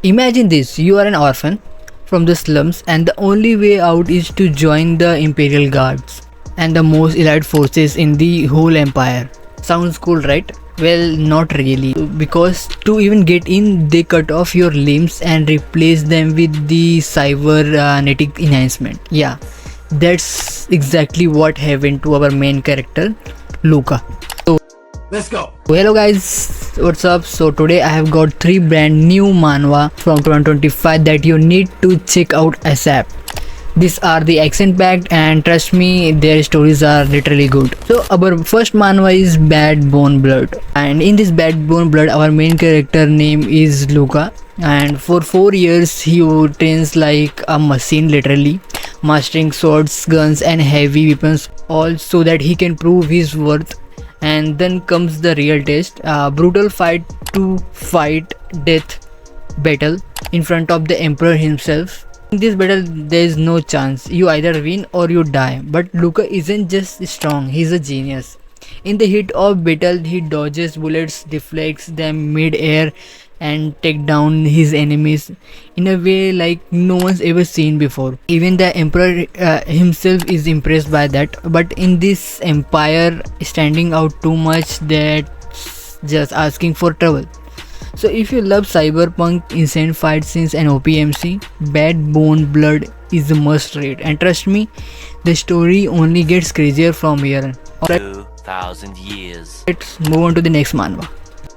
Imagine this, you are an orphan from the slums and the only way out is to join the Imperial Guards and the most elite forces in the whole empire. Sounds cool, right? Well, not really, because to even get in, they cut off your limbs and replace them with the cybernetic enhancement. Yeah, that's exactly what happened to our main character, Luca. Let's go. So hello guys, what's up? So today I have got 3 brand new manhwa from 2025 that you need to check out ASAP. These are the action packed and trust me, their stories are literally good. So our first manhwa is Bad Bone Blood, and in this Bad Bone Blood our main character name is Luca, and for 4 years he trains like a machine, literally mastering swords, guns and heavy weapons, all so that he can prove his worth. And then comes the real test, a brutal fight to fight death battle in front of the emperor himself. In this battle there is no chance, you either win or you die, but Luca isn't just strong, he's a genius. In the heat of battle he dodges bullets, deflects them mid-air and take down his enemies in a way like no one's ever seen before. Even the emperor himself is impressed by that, but in this empire standing out too much that just asking for trouble. So if you love cyberpunk, insane fight scenes and OPMC, Bad Bone Blood is a must read, and trust me, the story only gets crazier from here. Alright, 2,000 years. let's move on to the next manhwa.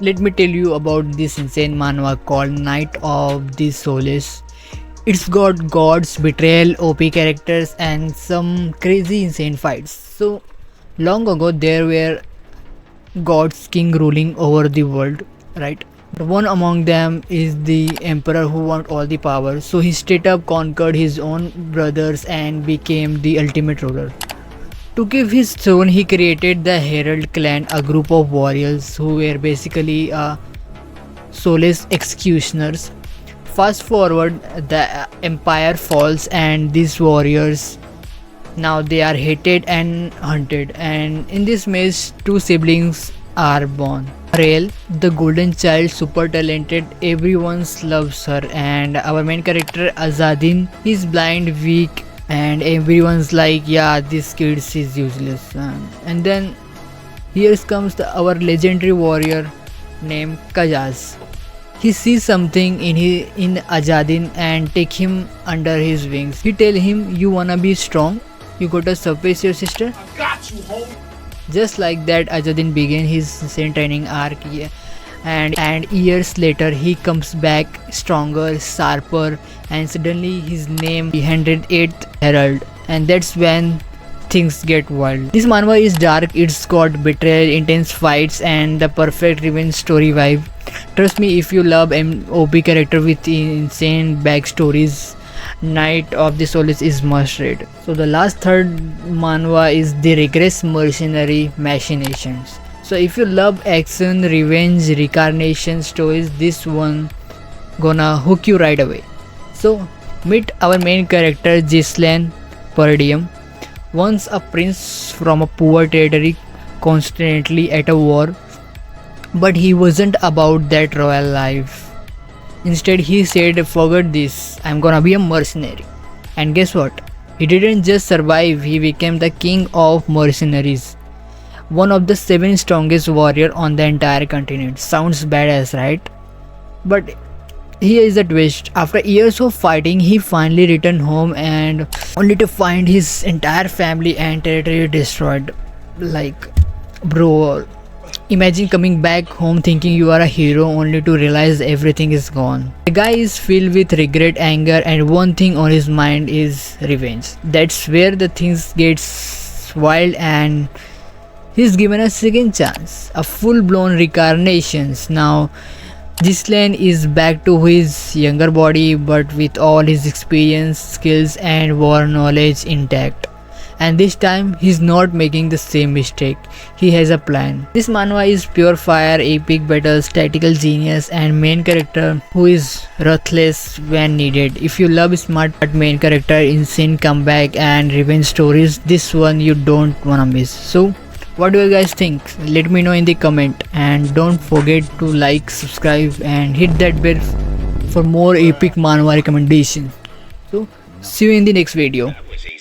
Let me tell you about this insane manhwa called Night of the Soulless. It's got gods, betrayal, OP characters and some crazy insane fights. So long ago there were gods king ruling over the world, right? One among them is the emperor who want all the power. So he straight up conquered his own brothers and became the ultimate ruler. To give his throne, he created the Herald clan, a group of warriors who were basically soulless executioners. Fast forward, the empire falls and these warriors, now they are hated and hunted, and in this mess 2 siblings are born. Rael, the golden child, super talented, everyone loves her, and our main character Azadin is blind, weak, and everyone's like, yeah, this kid is useless. And then here comes our legendary warrior named Kajaz. He sees something in Azadin and take him under his wings. He tell him, you wanna be strong, you gotta surpass your sister. I got you, homie. Just like that, Azadin began his insane training arc, yeah. And years later he comes back stronger, sharper, and suddenly his name 108th Herald, and that's when things get wild. This manhwa is dark, it's got betrayal, intense fights and the perfect revenge story vibe. Trust me, if you love OP character with insane backstories, Night of the Soulless is must read. So the last third manhwa is The Regress Mercenary Machinations. So if you love action, revenge, reincarnation stories, this one gonna hook you right away. So meet our main character Ghislain Palladium, once a prince from a poor territory constantly at a war, but he wasn't about that royal life. Instead he said, forget this, I'm gonna be a mercenary. And guess what? He didn't just survive, he became the king of mercenaries, one of the 7 strongest warrior on the entire continent. Sounds badass, right? But here is the twist. After years of fighting, he finally returned home and only to find his entire family and territory destroyed. Like, bro, imagine coming back home thinking you are a hero only to realize everything is gone. The guy is filled with regret, anger, and one thing on his mind is revenge. That's where the things gets wild, and he's given a second chance, a full-blown reincarnation. Now Ghislain is back to his younger body but with all his experience, skills and war knowledge intact. And this time he's not making the same mistake. He has a plan. This manhwa is pure fire, epic battles, tactical genius and main character who is ruthless when needed. If you love smart main character, insane comeback and revenge stories, this one you don't wanna miss. So what do you guys think? Let me know in the comment, and don't forget to like, subscribe and hit that bell for more epic manhwa recommendation. So see you in the next video. was a